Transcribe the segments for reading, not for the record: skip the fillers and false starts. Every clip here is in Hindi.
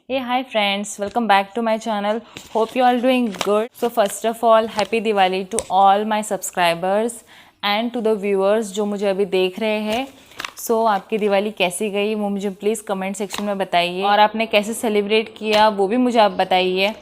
Hey, hi friends, welcome back to my channel. Hope you all doing good. So first of all, happy Diwali to all my subscribers and to the viewers जो मुझे अभी देख रहे हैं. So आपकी दिवाली कैसी गई वो मुझे प्लीज़ कमेंट सेक्शन में बताइए और आपने कैसे सेलिब्रेट किया वो भी मुझे आप बताइए.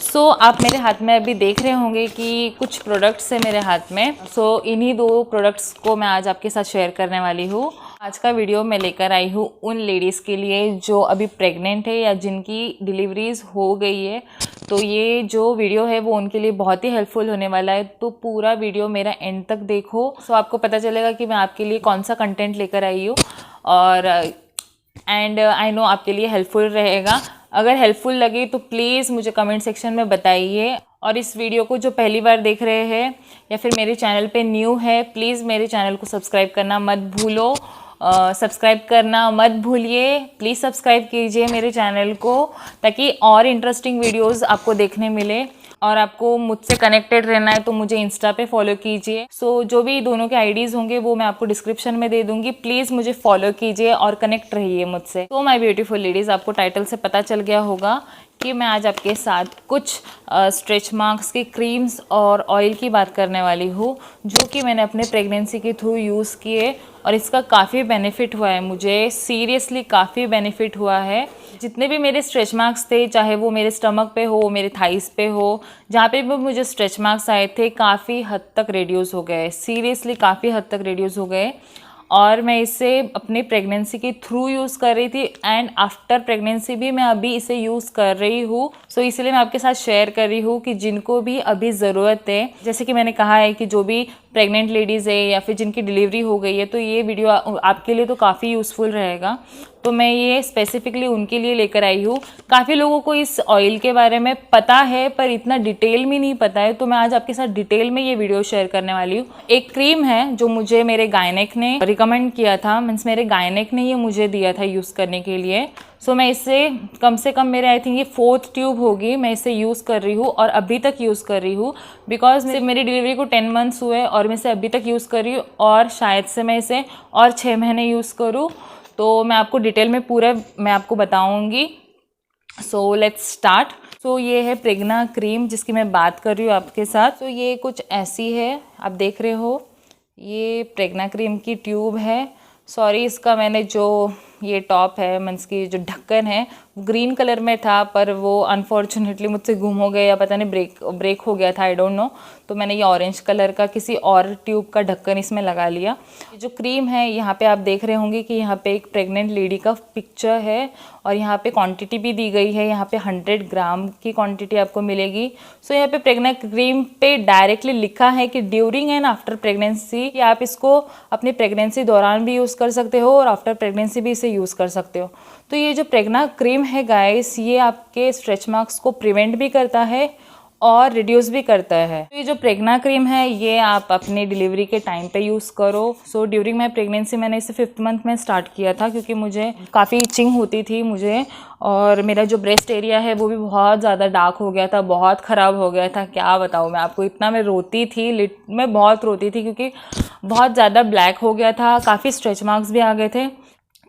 सो आप मेरे हाथ में अभी देख रहे होंगे कि कुछ प्रोडक्ट्स है मेरे हाथ में. सो इन्हीं दो प्रोडक्ट्स को मैं आज आपके साथ शेयर करने वाली हूँ. आज का वीडियो मैं लेकर आई हूँ उन लेडीज़ के लिए जो अभी प्रेग्नेंट है या जिनकी डिलीवरीज हो गई है. तो ये जो वीडियो है वो उनके लिए बहुत ही हेल्पफुल होने वाला है. तो पूरा वीडियो मेरा एंड तक देखो. सो आपको पता चलेगा कि मैं आपके लिए कौन सा कंटेंट लेकर आई हूँ और एंड आई नो आपके लिए हेल्पफुल रहेगा. अगर हेल्पफुल लगे तो प्लीज़ मुझे कमेंट सेक्शन में बताइए. और इस वीडियो को जो पहली बार देख रहे हैं या फिर मेरे चैनल पे न्यू है, प्लीज़ मेरे चैनल को सब्सक्राइब करना मत भूलो. सब्सक्राइब करना मत भूलिए. प्लीज़ सब्सक्राइब कीजिए मेरे चैनल को ताकि और इंटरेस्टिंग वीडियोस आपको देखने मिले. और आपको मुझसे कनेक्टेड रहना है तो मुझे इंस्टा पे फॉलो कीजिए. सो जो भी दोनों के आईडीज़ होंगे वो मैं आपको डिस्क्रिप्शन में दे दूंगी. प्लीज़ मुझे फॉलो कीजिए और कनेक्ट रहिए मुझसे. तो माय ब्यूटीफुल लेडीज़, आपको टाइटल से पता चल गया होगा कि मैं आज आपके साथ कुछ स्ट्रेच मार्क्स की क्रीम्स और ऑयल की बात करने वाली हूँ जो कि मैंने अपने प्रेगनेंसी के थ्रू यूज़ किए और इसका काफ़ी बेनिफिट हुआ है. मुझे सीरियसली काफ़ी बेनिफिट हुआ है. जितने भी मेरे स्ट्रेच मार्क्स थे, चाहे वो मेरे स्टमक पे हो, मेरे थाइस पे हो, जहाँ पे भी मुझे स्ट्रेच मार्क्स आए थे, काफ़ी हद तक रिड्यूस हो गए. सीरियसली काफ़ी हद तक रिड्यूस हो गए. और मैं इसे अपने प्रेगनेंसी के थ्रू यूज़ कर रही थी एंड आफ्टर प्रेगनेंसी भी मैं अभी इसे यूज़ कर रही हूँ. सो इसलिए मैं आपके साथ शेयर कर रही हूँ कि जिनको भी अभी ज़रूरत है, जैसे कि मैंने कहा है कि जो भी प्रेग्नेंट लेडीज़ है या फिर जिनकी डिलीवरी हो गई है, तो ये वीडियो आपके लिए तो काफ़ी यूज़फुल रहेगा. तो मैं ये स्पेसिफिकली उनके लिए लेकर आई हूँ. काफ़ी लोगों को इस ऑयल के बारे में पता है पर इतना डिटेल में नहीं पता है. तो मैं आज आपके साथ डिटेल में ये वीडियो शेयर करने वाली हूँ. एक क्रीम है जो मुझे मेरे गायनेक ने रिकमेंड किया था, मीन्स मेरे गायनेक ने ये मुझे दिया था यूज़ करने के लिए. सो मैं इसे कम से कम मेरे आई थिंक ये 4th ट्यूब होगी मैं इसे यूज़ कर रही हूँ और अभी तक यूज़ कर रही हूँ. बिकॉज मेरी डिलीवरी को 10 मंथ्स हुए और मैं इसे अभी तक यूज़ कर रही हूँ और शायद से मैं इसे और 6 महीने यूज़ करूँ. तो मैं आपको डिटेल में पूरा मैं आपको बताऊँगी. So let's start. सो ये है प्रेग्ना क्रीम जिसकी मैं बात कर रही हूँ आपके साथ. तो ये कुछ ऐसी है, आप देख रहे हो, ये प्रेग्ना क्रीम की ट्यूब है. सॉरी, इसका मैंने जो ये टॉप है मीन्स की जो ढक्कन है ग्रीन कलर में था पर वो अनफॉर्चुनेटली मुझसे गुम हो गया या पता नहीं ब्रेक हो गया था, आई डोंट नो. तो मैंने ये ऑरेंज कलर का किसी और ट्यूब का ढक्कन इसमें लगा लिया. जो क्रीम है यहाँ पे आप देख रहे होंगे कि यहाँ पे एक प्रेग्नेंट लेडी का पिक्चर है और यहाँ पे क्वांटिटी भी दी गई है. यहाँ पे 100 ग्राम की क्वांटिटी आपको मिलेगी. सो यहाँ पे प्रेग्नेंट क्रीम पे डायरेक्टली लिखा है कि ड्यूरिंग एंड आफ्टर प्रेगनेंसी, कि आप इसको अपनी प्रेगनेंसी दौरान भी यूज़ कर सकते हो और आफ्टर प्रेगनेंसी भी इसे यूज़ कर सकते हो. तो ये जो प्रेग्ना क्रीम है गाइस, ये आपके स्ट्रेच मार्क्स को प्रिवेंट भी करता है और रिड्यूस भी करता है. तो ये जो प्रेग्ना क्रीम है ये आप अपनी डिलीवरी के टाइम पे यूज़ करो. सो ड्यूरिंग माई प्रेगनेंसी मैंने इसे 5th मंथ में स्टार्ट किया था क्योंकि मुझे काफ़ी इचिंग होती थी मुझे, और मेरा जो ब्रेस्ट एरिया है वो भी बहुत ज़्यादा डार्क हो गया था, बहुत ख़राब हो गया था. क्या बताऊँ मैं आपको, इतना मैं रोती थी, मैं बहुत रोती थी क्योंकि बहुत ज़्यादा ब्लैक हो गया था, काफ़ी स्ट्रेच मार्क्स भी आ गए थे.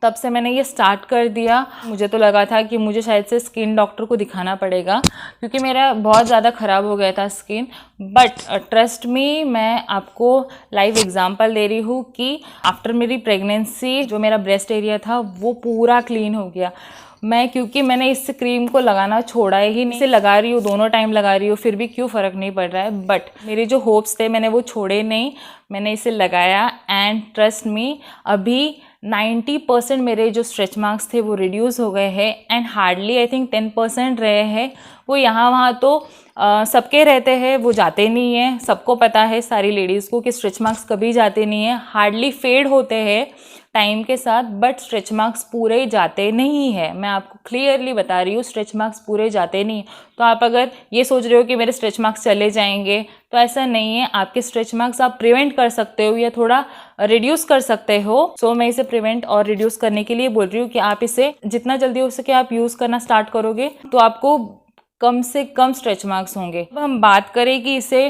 तब से मैंने ये स्टार्ट कर दिया. मुझे तो लगा था कि मुझे शायद से स्किन डॉक्टर को दिखाना पड़ेगा क्योंकि मेरा बहुत ज़्यादा ख़राब हो गया था स्किन. बट ट्रस्ट मी, मैं आपको लाइव एग्जांपल दे रही हूँ कि आफ्टर मेरी प्रेगनेंसी जो मेरा ब्रेस्ट एरिया था वो पूरा क्लीन हो गया. मैं क्योंकि मैंने इस क्रीम को लगाना छोड़ा ही नहीं, इसे लगा रही हूँ, दोनों टाइम लगा रही हूँ, फिर भी क्यों फ़र्क नहीं पड़ रहा है. बट मेरे जो होप्स थे मैंने वो छोड़े नहीं, मैंने इसे लगाया एंड ट्रस्ट मी अभी 90% मेरे जो स्ट्रेच मार्क्स थे वो रिड्यूस हो गए हैं एंड हार्डली आई थिंक 10% रहे हैं. वो यहाँ वहाँ तो सबके रहते हैं, वो जाते नहीं हैं. सबको पता है सारी लेडीज़ को कि स्ट्रेच मार्क्स कभी जाते नहीं हैं, हार्डली फेड होते हैं टाइम के साथ, बट स्ट्रेच मार्क्स पूरे जाते नहीं है. मैं आपको क्लियरली बता रही हूँ, स्ट्रेच मार्क्स पूरे जाते नहीं. तो आप अगर ये सोच रहे हो कि मेरे स्ट्रेच मार्क्स चले जाएंगे, तो ऐसा नहीं है. आपके स्ट्रेच मार्क्स आप प्रिवेंट कर सकते हो या थोड़ा रिड्यूस कर सकते हो. सो मैं इसे प्रिवेंट और रिड्यूस करने के लिए बोल रही हूँ कि आप इसे जितना जल्दी हो सके आप यूज़ करना स्टार्ट करोगे तो आपको कम से कम स्ट्रेच मार्क्स होंगे। अब हम बात करें कि इसे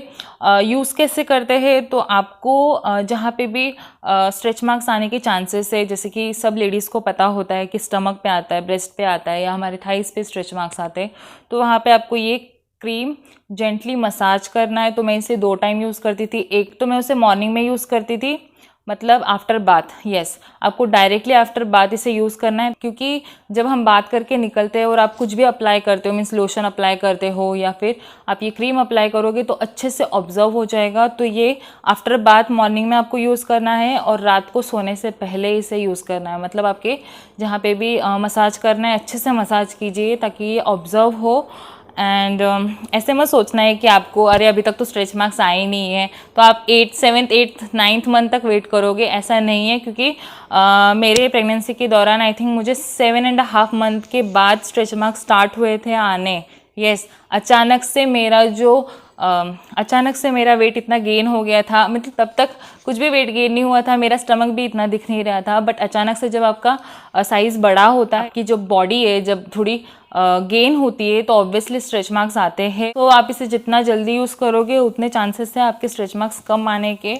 यूज़ कैसे करते हैं, तो आपको जहाँ पे भी स्ट्रेच मार्क्स आने के चांसेस है, जैसे कि सब लेडीज़ को पता होता है कि स्टमक पे आता है, ब्रेस्ट पे आता है या हमारे थाइस पे स्ट्रेच मार्क्स आते हैं, तो वहाँ पे आपको ये क्रीम जेंटली मसाज करना है। तो मैं इसे 2 टाइम यूज़ करती थी। एक तो मैं उसे मॉर्निंग में यूज़ करती थी, मतलब आफ्टर बाथ। यस, आपको डायरेक्टली आफ्टर बाथ इसे यूज़ करना है, क्योंकि जब हम बात करके निकलते हैं और आप कुछ भी अप्लाई करते हो, मीन्स लोशन अप्लाई करते हो या फिर आप ये क्रीम अप्लाई करोगे, तो अच्छे से ऑब्जर्व हो जाएगा। तो ये आफ्टर बाथ मॉर्निंग में आपको यूज़ करना है और रात को सोने से पहले इसे यूज़ करना है। मतलब आपके जहाँ पे भी मसाज करना है अच्छे से मसाज कीजिए ताकि ये ऑब्जर्व हो। एंड ऐसे मत सोचना है कि आपको अरे अभी तक तो स्ट्रेच मार्क्स आए ही नहीं है तो आप 7th 8th 9th मंथ तक वेट करोगे, ऐसा नहीं है। क्योंकि मेरे प्रेगनेंसी के दौरान आई थिंक मुझे 7.5 मंथ के बाद स्ट्रेच मार्क्स स्टार्ट हुए थे आने। यस, अचानक से मेरा वेट इतना गेन हो गया था, मतलब तब तक कुछ भी वेट गेन नहीं हुआ था, मेरा स्टमक भी इतना दिख नहीं रहा था। बट अचानक से जब आपका साइज़ बड़ा होता है, कि जो बॉडी है जब थोड़ी गेन होती है, तो ऑब्वियसली स्ट्रेच मार्क्स आते हैं। तो आप इसे जितना जल्दी यूज़ करोगे उतने चांसेस है आपके स्ट्रेच मार्क्स कम आने के।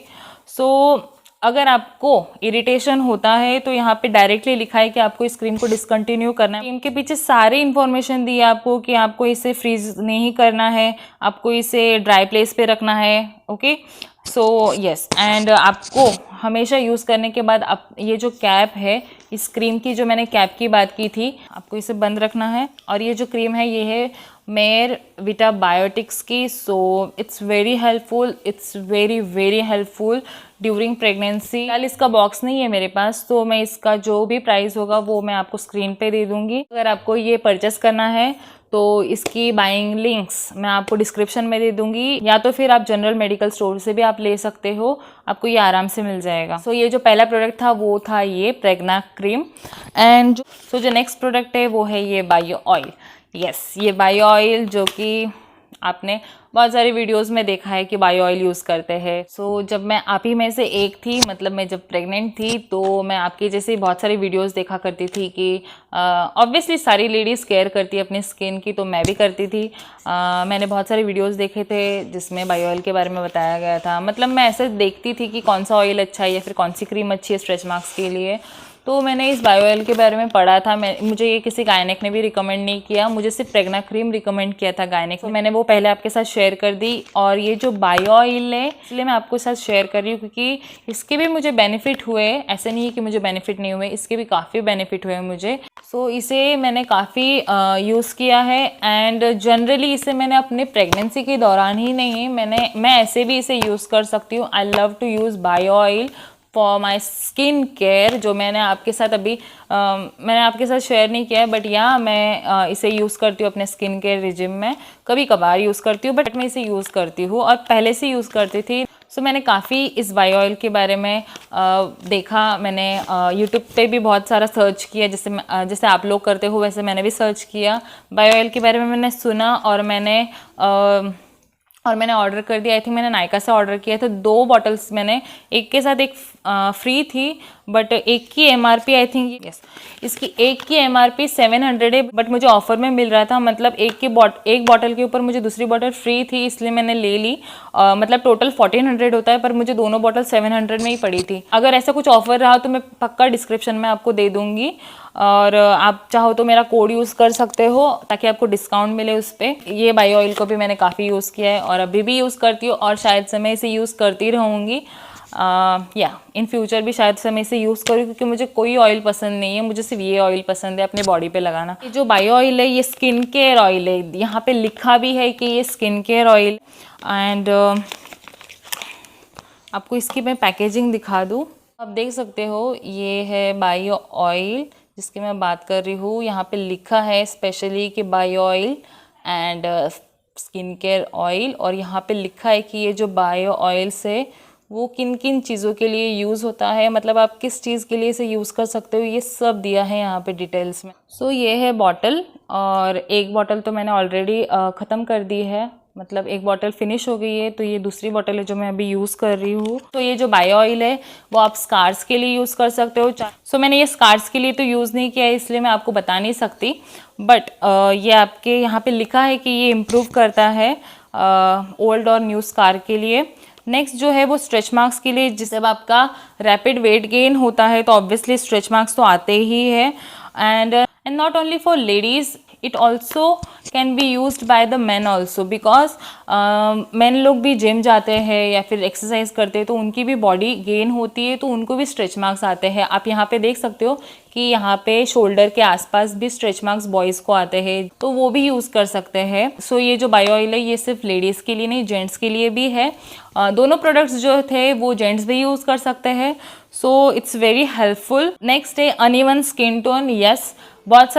सो अगर आपको इरिटेशन होता है तो यहाँ पे डायरेक्टली लिखा है कि आपको इस क्रीम को डिसकंटिन्यू करना है। क्रीम के पीछे सारी इन्फॉर्मेशन दी है आपको कि आपको इसे फ्रीज नहीं करना है, आपको इसे ड्राई प्लेस पे रखना है। ओके, सो यस, एंड आपको हमेशा यूज़ करने के बाद आप ये जो कैप है इस क्रीम की, जो मैंने कैप की बात की थी, आपको इसे बंद रखना है। और ये जो क्रीम है ये है मेयर विटा बायोटिक्स की। So it's very helpful, it's very very helpful during pregnancy. फिलहाल इसका बॉक्स नहीं है मेरे पास, तो मैं इसका जो भी प्राइस होगा वो मैं आपको स्क्रीन पे दे दूंगी। अगर आपको ये परचेस करना है तो इसकी बाइंग लिंक्स मैं आपको डिस्क्रिप्शन में दे दूंगी, या तो फिर आप जनरल मेडिकल स्टोर से भी आप ले सकते हो, आपको ये आराम से मिल जाएगा। सो ये जो पहला प्रोडक्ट था वो था ये प्रेग्ना क्रीम। एंड जो नेक्स्ट प्रोडक्ट है वो है ये बायो ऑयल। यस, ये बायो ऑयल जो कि आपने बहुत सारी वीडियोस में देखा है कि बायो ऑयल यूज़ करते हैं। सो जब मैं आप ही में से एक थी, मतलब मैं जब प्रेग्नेंट थी, तो मैं आपकी जैसे बहुत सारी वीडियोस देखा करती थी कि ऑब्वियसली सारी लेडीज़ केयर करती है अपनी स्किन की, तो मैं भी करती थी। मैंने बहुत सारे वीडियोस देखे थे जिसमें बायो ऑयल के बारे में बताया गया था। मतलब मैं ऐसे देखती थी कि कौन सा ऑयल अच्छा है या फिर कौन सी क्रीम अच्छी है स्ट्रेच मार्क्स के लिए। तो मैंने इस बायो ऑयल के बारे में पढ़ा था। मुझे ये किसी गायनेक ने भी रिकमेंड नहीं किया, मुझे सिर्फ प्रेग्ना क्रीम रिकमेंड किया था गायनेक। तो मैंने वो पहले आपके साथ शेयर कर दी। और ये जो बायो ऑयल है इसलिए मैं आपको साथ शेयर कर रही हूँ क्योंकि इसके भी मुझे बेनिफिट हुए, ऐसे नहीं है कि मुझे बेनिफिट नहीं हुए, इसके भी काफ़ी बेनिफिट हुए मुझे। सो इसे मैंने काफ़ी यूज़ किया है। एंड जनरली इसे मैंने अपने प्रेगनेंसी के दौरान ही नहीं, मैं ऐसे भी इसे यूज़ कर सकती हूँ। I love to use bio oil for my skin care, जो मैंने आपके साथ शेयर नहीं किया है। बट या मैं इसे यूज़ करती हूँ अपने स्किन केयर रिजिम में, कभी कभार यूज़ करती हूँ, बट मैं इसे यूज़ करती हूँ और पहले से यूज़ करती थी। सो मैंने काफ़ी इस बायो ऑयल के बारे में देखा। मैंने यूट्यूब पे भी बहुत सारा सर्च किया, जैसे आप लोग करते हो वैसे मैंने भी सर्च किया। बायो ऑयल के बारे में मैंने सुना और मैंने ऑर्डर कर दिया। आई थिंक मैंने नायका से ऑर्डर किया था 2 बॉटल्स। मैंने एक के साथ एक फ्री थी, बट एक की एमआरपी आई थिंक इसकी एक की एमआरपी 700 है, बट मुझे ऑफर में मिल रहा था। मतलब एक बॉटल के ऊपर मुझे दूसरी बॉटल फ्री थी, इसलिए मैंने ले ली। मतलब टोटल 1400 होता है, पर मुझे दोनों बॉटल 700 में ही पड़ी थी। अगर ऐसा कुछ ऑफर रहा तो मैं पक्का डिस्क्रिप्शन में आपको दे दूंगी, और आप चाहो तो मेरा कोड यूज़ कर सकते हो ताकि आपको डिस्काउंट मिले उस पर। ये बायो ऑयल को भी मैंने काफ़ी यूज़ किया है और अभी भी यूज़ करती हूँ और शायद से मैं इसे यूज़ करती रहूँगी। इन फ्यूचर भी शायद से मैं इसे यूज़ करूँ, क्योंकि मुझे कोई ऑयल पसंद नहीं है, मुझे सिर्फ ये ऑयल पसंद है अपने बॉडी पे लगाना। ये जो बायो ऑयल है ये स्किन केयर ऑयल है, यहाँ पे लिखा भी है कि ये स्किन केयर ऑयल। एंड आपको इसकी मैं पैकेजिंग दिखा दूँ, आप देख सकते हो। ये है बायो ऑयल जिसकी मैं बात कर रही हूँ। यहाँ पे लिखा है स्पेशली कि bio oil and skin care oil, और यहाँ पे लिखा है कि ये जो बायो ऑयल से वो किन किन चीज़ों के लिए यूज़ होता है, मतलब आप किस चीज़ के लिए इसे यूज़ कर सकते हो, ये सब दिया है यहाँ पे डिटेल्स में। सो ये है बॉटल, और एक बॉटल तो मैंने ऑलरेडी ख़त्म कर दी है। मतलब एक बॉटल फिनिश हो गई है, तो ये दूसरी बॉटल है जो मैं अभी यूज़ कर रही हूँ। तो ये जो बायो ऑयल है वो आप स्कार्स के लिए यूज़ कर सकते हो। सो मैंने ये स्कार्स के लिए तो यूज़ नहीं किया है, इसलिए मैं आपको बता नहीं सकती, बट ये आपके यहाँ पे लिखा है कि ये इम्प्रूव करता है ओल्ड और न्यू स्कार के लिए। नेक्स्ट जो है वो स्ट्रेच मार्क्स के लिए, जब आपका रैपिड वेट गेन होता है तो ऑब्वियसली स्ट्रेच मार्क्स तो आते ही है। And not only for ladies, it also can be used by the man also, because man लोग भी जिम जाते हैं या फिर एक्सरसाइज करते हैं तो उनकी भी बॉडी गेन होती है, तो उनको भी स्ट्रेच मार्क्स आते हैं। आप यहाँ पे देख सकते हो कि यहाँ पे शोल्डर के आसपास भी स्ट्रेच मार्क्स बॉयज़ को आते हैं, तो वो भी यूज़ कर सकते हैं। सो ये जो बायो ऑयल है ये सिर्फ लेडीज़ के लिए नहीं, जेंट्स के लिए भी है। दोनों प्रोडक्ट्स जो थे वो जेंट्स भी यूज़ कर सकते हैं, so it's very helpful. Next है अनइवन स्किन टोन। यस, बहुत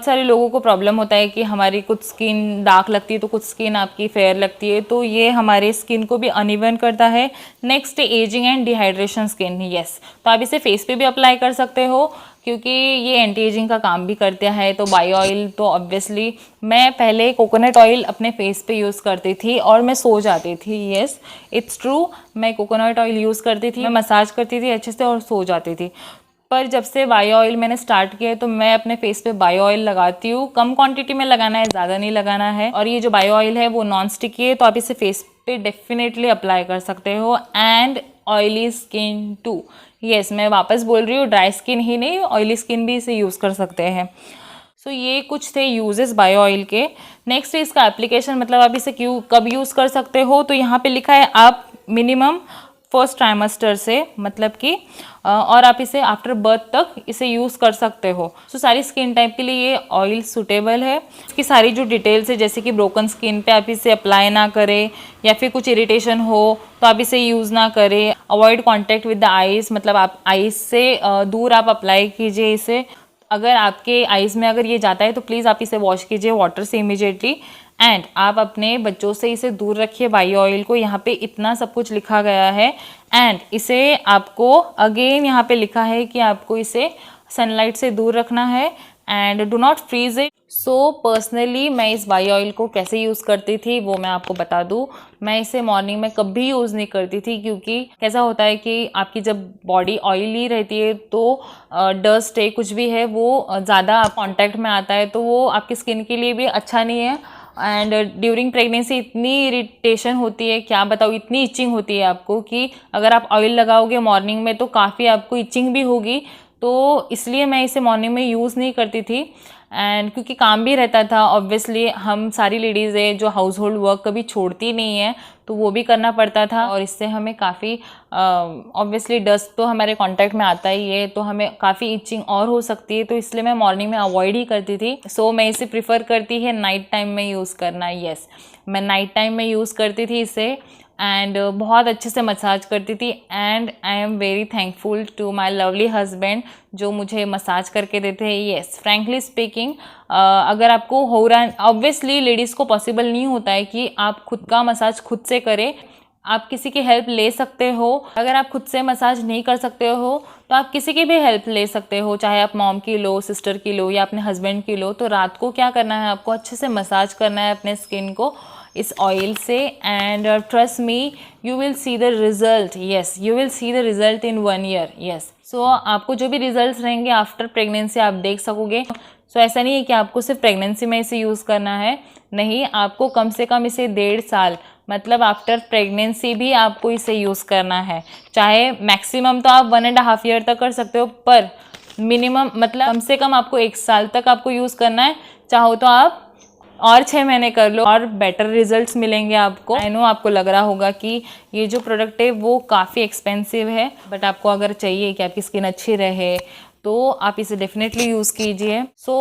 सारे लोगों को प्रॉब्लम होता है कि हमारी कुछ स्किन डार्क लगती है तो कुछ स्किन आपकी फेयर लगती है, तो ये हमारे स्किन को भी अनइवन करता है। Next ageing and dehydration skin. Yes, तो आप इसे फेस पे भी अप्लाई कर सकते हो क्योंकि ये एंटी एजिंग का काम भी करता है। तो बायो ऑयल तो ऑब्वियसली, मैं पहले कोकोनट ऑयल अपने फेस पे यूज़ करती थी और मैं सो जाती थी। यस, इट्स ट्रू, मैं कोकोनट ऑयल यूज़ करती थी, मैं मसाज करती थी अच्छे से और सो जाती थी। पर जब से बायो ऑयल मैंने स्टार्ट किया है तो मैं अपने फेस पे बायो ऑयल लगाती हूँ। कम क्वांटिटी में लगाना है, ज़्यादा नहीं लगाना है। और ये जो बायो ऑयल है वो नॉन स्टिकी है, तो आप इसे फेस पे डेफिनेटली अप्लाई कर सकते हो। And oily skin too. Yes, मैं वापस बोल रही हूँ, ड्राई स्किन ही नहीं, ऑयली स्किन भी इसे यूज़ कर सकते हैं। सो ये कुछ थे यूजेस बायो ऑयल के। नेक्स्ट है इसका एप्लीकेशन, मतलब आप इसे कब यूज़ कर सकते हो। तो यहाँ पे लिखा है आप मिनिमम फर्स्ट ट्राइमेस्टर से, मतलब कि और आप इसे आफ्टर बर्थ तक इसे यूज़ कर सकते हो। सो सारी स्किन टाइप के लिए ये ऑयल सूटेबल है। इसकी सारी जो डिटेल्स है, जैसे कि ब्रोकन स्किन पे आप इसे अप्लाई ना करें या फिर कुछ इरिटेशन हो तो आप इसे यूज़ ना करें। Avoid contact with the eyes, मतलब आप आइज़ से दूर आप अप्लाई कीजिए इसे। अगर आपके आइज़ में अगर ये जाता है तो प्लीज़ आप इसे वॉश कीजिए वाटर से इमीडिएटली। एंड आप अपने बच्चों से इसे दूर रखिए बायो ऑयल को। यहाँ पे इतना सब कुछ लिखा गया है। एंड इसे आपको अगेन यहाँ पे लिखा है कि आपको इसे सनलाइट से दूर रखना है and do not freeze it. So personally मैं इस बायो ऑयल को कैसे यूज़ करती थी वो मैं आपको बता दूँ। मैं इसे मॉर्निंग में कभी यूज़ नहीं करती थी, क्योंकि कैसा होता है कि आपकी जब बॉडी ऑयली रहती है तो डस्ट है कुछ भी है वो ज़्यादा कॉन्टैक्ट में आता है, तो वो आपकी स्किन के लिए भी अच्छा नहीं है। एंड ड्यूरिंग प्रेगनेंसी इतनी इरिटेशन होती है, क्या बताऊँ, इतनी इचिंग होती है आपको कि अगर आप ऑयल लगाओगे मॉर्निंग में तो काफ़ी आपको इचिंग भी होगी। तो इसलिए मैं इसे मॉर्निंग में यूज़ नहीं करती थी। एंड क्योंकि काम भी रहता था, ऑब्वियसली हम सारी लेडीज़ है जो हाउस होल्ड वर्क कभी छोड़ती नहीं है, तो वो भी करना पड़ता था। और इससे हमें काफ़ी ऑब्वियसली डस्ट तो हमारे कांटेक्ट में आता ही है, तो हमें काफ़ी इचिंग और हो सकती है, तो इसलिए मैं मॉर्निंग में अवॉइड ही करती थी। सो मैं इसे प्रिफर करती है नाइट टाइम में यूज़ करना। यस, मैं नाइट टाइम में यूज़ करती थी इसे एंड बहुत अच्छे से मसाज करती थी। And I am very thankful to my lovely husband जो मुझे मसाज करके देते हैं। येस, फ्रैंकली स्पीकिंग, अगर आपको हो रहा है, ऑब्वियसली लेडीज़ को पॉसिबल नहीं होता है कि आप खुद का मसाज खुद से करें, आप किसी की हेल्प ले सकते हो। अगर आप खुद से मसाज नहीं कर सकते हो तो आप किसी की भी हेल्प ले सकते हो, चाहे आप मॉम की लो, सिस्टर की लो या अपने हस्बैंड की लो। तो रात को क्या करना है, आपको अच्छे से मसाज करना है अपने स्किन को इस ऑयल से। And trust me, you will see the result. Yes, you will see the result in 1 year. Yes, so आपको जो भी रिजल्ट रहेंगे आफ्टर प्रेगनेंसी आप देख सकोगे। सो ऐसा नहीं है कि आपको सिर्फ प्रेगनेंसी में इसे यूज़ करना है, नहीं, आपको कम से कम इसे 1.5 साल, मतलब आफ्टर प्रेगनेंसी भी आपको इसे यूज़ करना है। चाहे मैक्सिमम तो आप 1.5 ईयर तक कर सकते हो, पर मिनिमम मतलब कम से कम आपको 1 साल तक आपको यूज़ करना है। चाहो तो आप और 6 महीने कर लो और बेटर रिजल्ट्स मिलेंगे आपको। आई नो आपको लग रहा होगा कि ये जो प्रोडक्ट है वो काफ़ी एक्सपेंसिव है, बट आपको अगर चाहिए कि आपकी स्किन अच्छी रहे तो आप इसे डेफिनेटली यूज़ कीजिए। So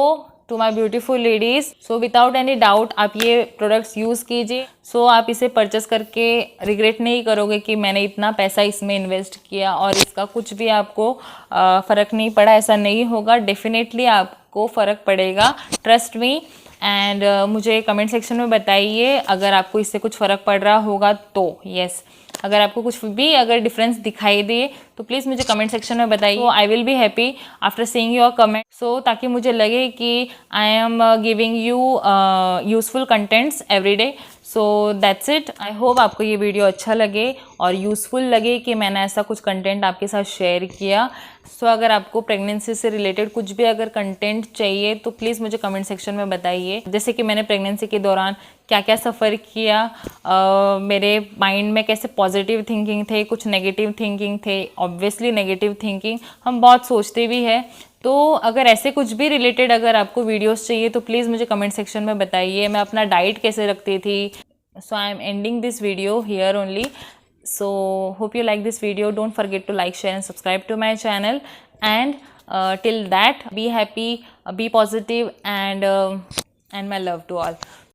to my beautiful ladies, so without any doubt आप ये प्रोडक्ट्स यूज़ कीजिए। सो आप इसे परचेस करके रिग्रेट नहीं करोगे कि मैंने इतना पैसा इसमें इन्वेस्ट किया और इसका कुछ भी आपको फ़र्क नहीं पड़ा, ऐसा नहीं होगा। डेफिनेटली आपको फ़र्क पड़ेगा, ट्रस्ट मी। एंड मुझे कमेंट सेक्शन में बताइए अगर आपको इससे कुछ फ़र्क पड़ रहा होगा तो। यस, अगर आपको कुछ भी अगर डिफरेंस दिखाई दे तो प्लीज़ मुझे कमेंट सेक्शन में बताइए। So I will be happy after seeing your comment, so ताकि मुझे लगे कि I am giving you useful contents every day. So that's it. I hope आपको ये वीडियो अच्छा लगे और यूज़फुल लगे कि मैंने ऐसा कुछ कंटेंट आपके साथ शेयर किया। सो अगर आपको प्रेगनेंसी से रिलेटेड कुछ भी अगर कंटेंट चाहिए तो प्लीज़ मुझे कमेंट सेक्शन में बताइए। जैसे कि मैंने प्रेगनेंसी के दौरान क्या क्या सफ़र किया, मेरे माइंड में कैसे पॉजिटिव थिंकिंग थे, कुछ नेगेटिव थिंकिंग थे। ऑब्वियसली नेगेटिव थिंकिंग हम बहुत सोचते भी है। तो अगर ऐसे कुछ भी रिलेटेड अगर आपको वीडियोस चाहिए तो प्लीज़ मुझे कमेंट सेक्शन में बताइए। मैं अपना डाइट कैसे रखती थी। So I am ending this video here only. So hope you like this video. Don't forget to like, share and subscribe to my channel. And till that, be happy, be positive, and my love to all.